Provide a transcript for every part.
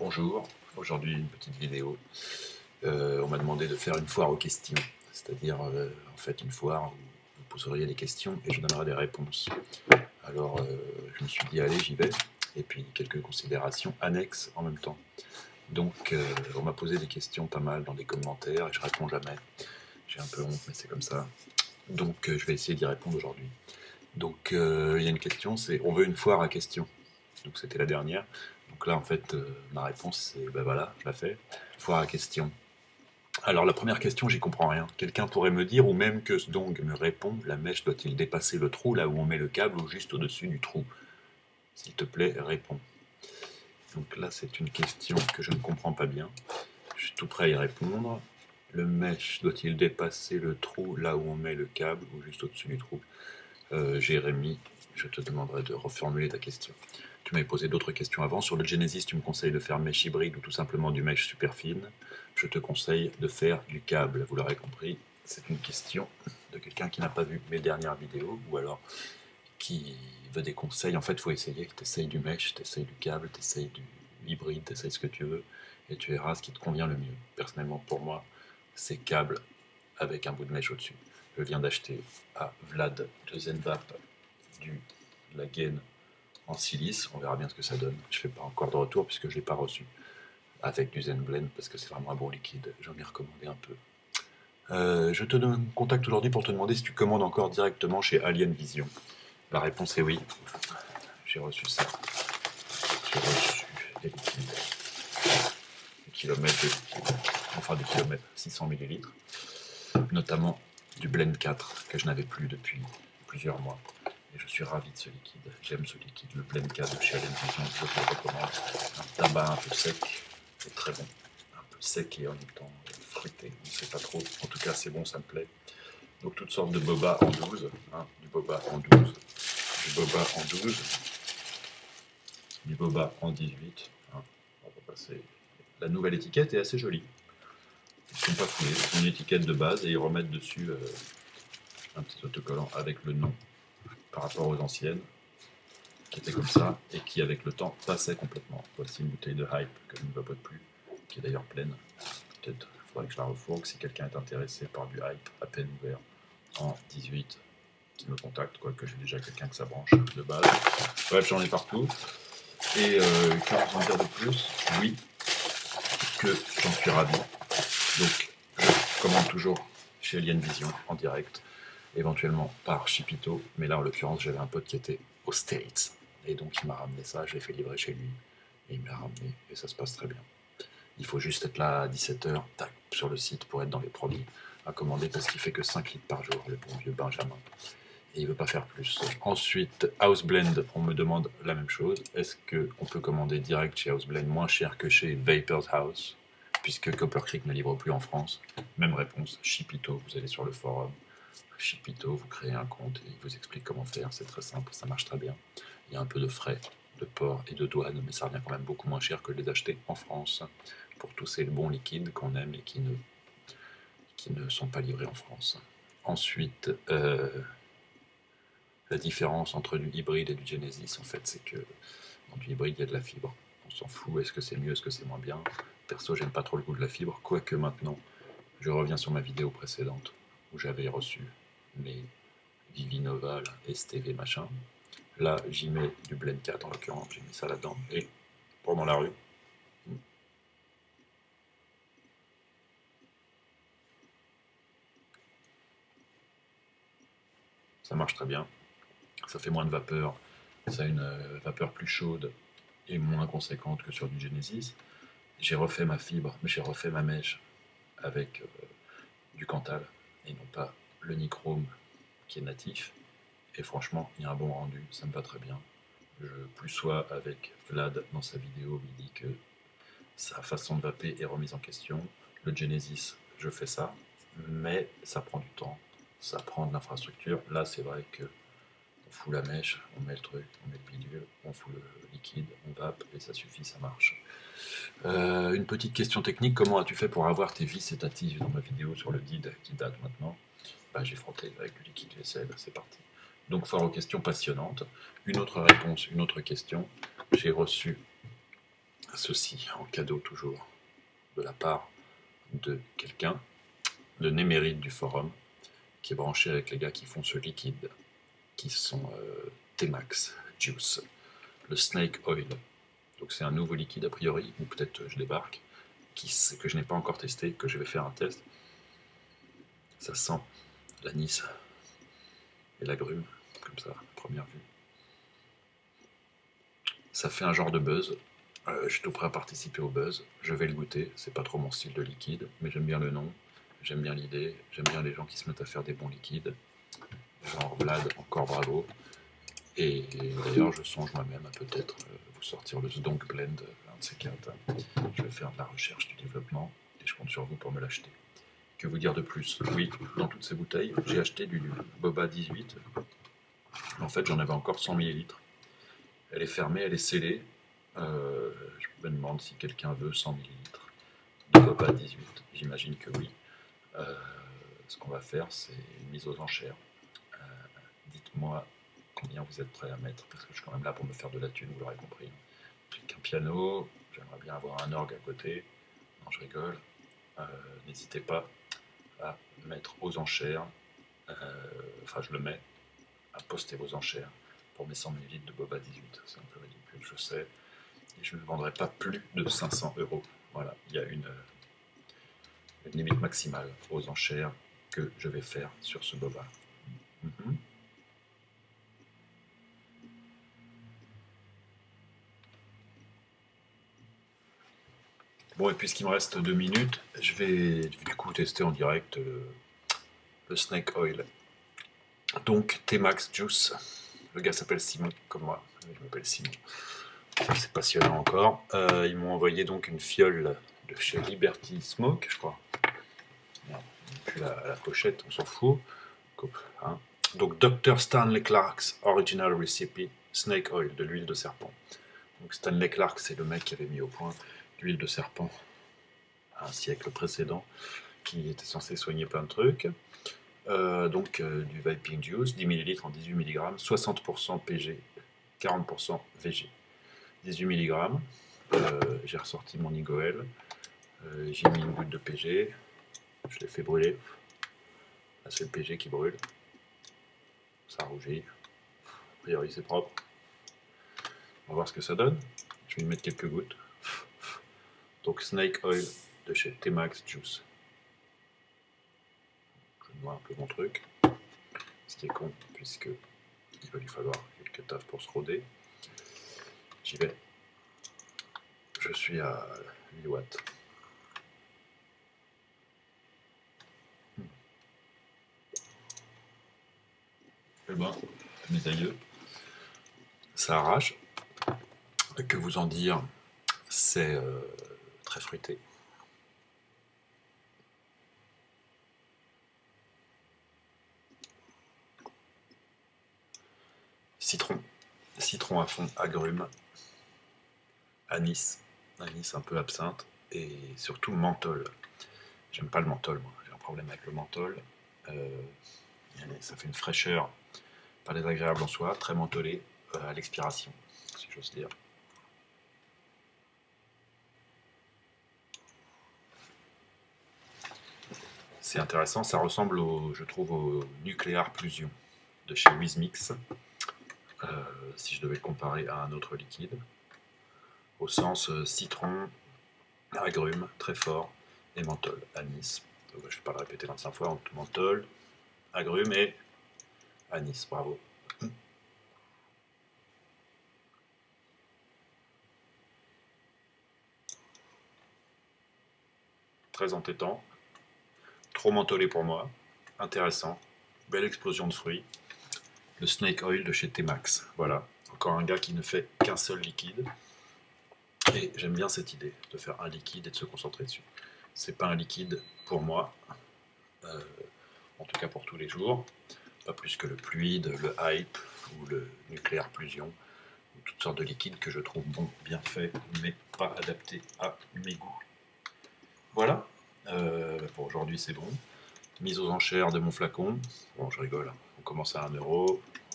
Bonjour, aujourd'hui une petite vidéo. On m'a demandé de faire une foire aux questions, c'est-à-dire en fait une foire où vous poseriez des questions et je donnerai des réponses. Alors je me suis dit allez j'y vais, et puis quelques considérations annexes en même temps. Donc on m'a posé des questions pas mal dans des commentaires et je réponds jamais. J'ai un peu honte mais c'est comme ça. Donc je vais essayer d'y répondre aujourd'hui. Donc il y a une question, c'est on veut une foire à questions. Donc c'était la dernière. Donc là, en fait, ma réponse, c'est ben voilà, je la fais. Foire à question. Alors la première question, j'y comprends rien. Quelqu'un pourrait me dire, ou même que Sdong me répond, la mèche doit-il dépasser le trou là où on met le câble ou juste au-dessus du trou? S'il te plaît, réponds. Donc là, c'est une question que je ne comprends pas bien. Je suis tout prêt à y répondre. Le mèche doit-il dépasser le trou là où on met le câble ou juste au-dessus du trou? Jérémy, je te demanderai de reformuler ta question. Tu m'avais posé d'autres questions avant. Sur le Genesis, tu me conseilles de faire mèche hybride ou tout simplement du mèche super fine. Je te conseille de faire du câble, vous l'aurez compris. C'est une question de quelqu'un qui n'a pas vu mes dernières vidéos ou alors qui veut des conseils. En fait, il faut essayer. Tu essayes du mèche, tu essayes du câble, tu essayes du hybride, tu essayes ce que tu veux et tu verras ce qui te convient le mieux. Personnellement, pour moi, c'est câble avec un bout de mèche au-dessus. Je viens d'acheter à Vlad de Zenvap de la gaine en silice, on verra bien ce que ça donne. Je ne fais pas encore de retour puisque je ne l'ai pas reçu avec du Zen Blend parce que c'est vraiment un bon liquide. J'en ai recommandé un peu. Je te contacte aujourd'hui pour te demander si tu commandes encore directement chez Alien Vision. La réponse est oui. J'ai reçu ça. J'ai reçu des liquides. Des kilomètres de liquide. Enfin des kilomètres, 600 ml. Notamment du Blend 4 que je n'avais plus depuis plusieurs mois. Et je suis ravi de ce liquide. J'aime ce liquide, le Blend 4 de chez Alien Vision, je vous le recommande. Un tabac un peu sec, c'est très bon. Un peu sec et en même temps fruité, on ne sait pas trop. En tout cas, c'est bon, ça me plaît. Donc toutes sortes de boba en 12, hein, du boba en 12, du boba en 12, du boba en 18. Hein. On va passer. La nouvelle étiquette est assez jolie. Ils ne sont pas foulés, c'est une étiquette de base et ils remettent dessus un petit autocollant avec le nom par rapport aux anciennes, qui était comme ça et qui avec le temps passait complètement. Voici une bouteille de Hype que je ne vapote plus, qui est d'ailleurs pleine. Peut-être il faudrait que je la refourgue si quelqu'un est intéressé par du Hype à peine ouvert en 18, qui me contacte, quoique j'ai déjà quelqu'un que ça branche de base. Bref, j'en ai partout. Et que vous en dire de plus? Oui, que j'en suis ravi. Donc je commande toujours chez Alien Vision en direct, éventuellement par Chipito, mais là en l'occurrence j'avais un pote qui était aux States. Et donc il m'a ramené ça, je l'ai fait livrer chez lui, et il me l'a ramené, et ça se passe très bien. Il faut juste être là à 17h, tac, sur le site pour être dans les produits à commander, parce qu'il fait que 5 litres par jour, le bon vieux Benjamin. Et il veut pas faire plus. Ensuite, Houseblend, on me demande la même chose. Est-ce qu'on peut commander direct chez Houseblend moins cher que chez Vapors House, puisque Copper Creek ne livre plus en France? Même réponse, Chipito, vous allez sur le forum. Chipito, vous créez un compte et il vous explique comment faire, c'est très simple, ça marche très bien. Il y a un peu de frais de port et de douane, mais ça revient quand même beaucoup moins cher que de les acheter en France pour tous ces bons liquides qu'on aime et qui ne sont pas livrés en France. Ensuite, la différence entre du hybride et du Genesis, en fait, c'est que dans du hybride, il y a de la fibre. On s'en fout, est-ce que c'est mieux, est-ce que c'est moins bien? Perso, j'aime pas trop le goût de la fibre, quoique maintenant, je reviens sur ma vidéo précédente où j'avais reçu mes Vivinova, STV machin. Là, j'y mets du Blend 4 en l'occurrence, j'ai mis ça là-dedans. Et pendant la rue, ça marche très bien. Ça fait moins de vapeur, ça a une vapeur plus chaude et moins conséquente que sur du Genesis. J'ai refait ma fibre, mais j'ai refait ma mèche avec du Cantal et non pas le nichrome qui est natif. Et franchement, il y a un bon rendu, ça me va très bien. Je plus sois avec Vlad dans sa vidéo où il dit que sa façon de vaper est remise en question. Le Genesis, je fais ça, mais ça prend du temps, ça prend de l'infrastructure. Là, c'est vrai que on fout la mèche, on met le truc, on met le bidule, on fout le liquide, on vape et ça suffit, ça marche. Une petite question technique, comment as-tu fait pour avoir tes vis et ta tige dans ma vidéo sur le DID qui date maintenant? J'ai frotté avec du liquide vaisselle, c'est parti. Donc foire aux questions passionnantes. Une autre réponse, une autre question. J'ai reçu ceci en cadeau toujours de la part de quelqu'un, de Némérite du forum, qui est branché avec les gars qui font ce liquide, qui sont T-Max Juice, le Snake Oil. Donc c'est un nouveau liquide a priori, ou peut-être je débarque, que je n'ai pas encore testé, que je vais faire un test. Ça sent l'anis et l'agrume, comme ça, à première vue. Ça fait un genre de buzz. Je suis tout prêt à participer au buzz. Je vais le goûter. C'est pas trop mon style de liquide, mais j'aime bien le nom, j'aime bien l'idée, j'aime bien les gens qui se mettent à faire des bons liquides. Genre Vlad, encore bravo. Et d'ailleurs, je songe moi-même à peut-être vous sortir le Zdonk Blend, un de ces quatre. Je vais faire de la recherche, du développement, et je compte sur vous pour me l'acheter. Que vous dire de plus? Oui, dans toutes ces bouteilles, j'ai acheté du Boba 18. En fait, j'en avais encore 100 ml. Elle est fermée, elle est scellée. Je me demande si quelqu'un veut 100 ml de Boba 18. J'imagine que oui. Ce qu'on va faire, c'est une mise aux enchères. Dites-moi combien vous êtes prêts à mettre, parce que je suis quand même là pour me faire de la thune, vous l'aurez compris. J'ai qu'un piano, j'aimerais bien avoir un orgue à côté. Non, je rigole. N'hésitez pas à mettre aux enchères, enfin je le mets, à poster vos enchères pour mes 100 ml de Boba 18. C'est un peu ridicule, je sais. Et je ne vendrai pas plus de 500 €. Voilà, il y a une limite maximale aux enchères que je vais faire sur ce Boba. Bon, et puisqu'il me reste 2 minutes, je vais du coup tester en direct le Snake Oil. Donc, T-Max Juice. Le gars s'appelle Simon, comme moi. Je m'appelle Simon. C'est passionnant encore. Ils m'ont envoyé donc une fiole de chez Liberty Smoke, je crois. Merde, plus la pochette, on s'en fout. Hein. Donc, Dr. Stanley Clark's Original Recipe Snake Oil, de l'huile de serpent. Donc, Stanley Clark, c'est le mec qui avait mis au point l'huile de serpent un siècle précédent, qui était censé soigner plein de trucs. Du Vaping Juice, 10 ml en 18 mg, 60% PG, 40% VG. 18 mg, j'ai ressorti mon Igoel, j'ai mis une goutte de PG, je l'ai fait brûler. Là, c'est le PG qui brûle. Ça rougit. A priori, c'est propre. On va voir ce que ça donne. Je vais y mettre quelques gouttes. Donc, Snake Oil de chez T-Max Juice. Je noie un peu mon truc. Ce qui est con, puisque il va lui falloir quelques tafs pour se roder. J'y vais. Je suis à 8 watts. Eh ben, mes aïeux, ça arrache. Que vous en dire, c'est très fruité. Citron. Citron à fond, agrumes. Anis. Anis un peu absinthe. Et surtout menthol. J'aime pas le menthol, moi. J'ai un problème avec le menthol. Ça fait une fraîcheur pas désagréable en soi, très mentholée à l'expiration, si j'ose dire. C'est intéressant, ça ressemble, je trouve, au Nuclear Plusion de chez Wizmix, si je devais le comparer à un autre liquide, au sens citron, agrumes, très fort, et menthol, anis. Donc, je ne vais pas le répéter 25 fois, menthol, agrumes et anis, bravo. Très entêtant, trop mentholé pour moi, intéressant, belle explosion de fruits. Le Snake Oil de chez T-Max. Voilà, encore un gars qui ne fait qu'un seul liquide. Et j'aime bien cette idée de faire un liquide et de se concentrer dessus. C'est pas un liquide pour moi, en tout cas pour tous les jours, pas plus que le fluide, le hype ou le nucléaire plusion, ou toutes sortes de liquides que je trouve bons, bien faits, mais pas adaptés à mes goûts. Voilà, pour aujourd'hui c'est bon. Mise aux enchères de mon flacon. Bon, je rigole, on commence à 1 €,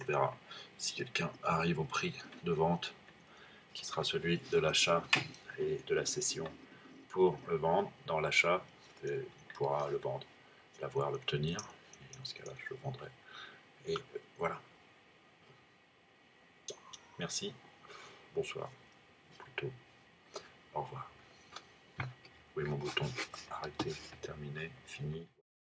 on verra si quelqu'un arrive au prix de vente. qui sera celui de l'achat et de la cession pour le vendre. Dans l'achat, il pourra le vendre, l'avoir, l'obtenir, et dans ce cas-là, je le vendrai. Et voilà. Merci. Bonsoir. Plutôt. Au revoir. Oui, mon bouton. Arrêté. Terminé. Fini.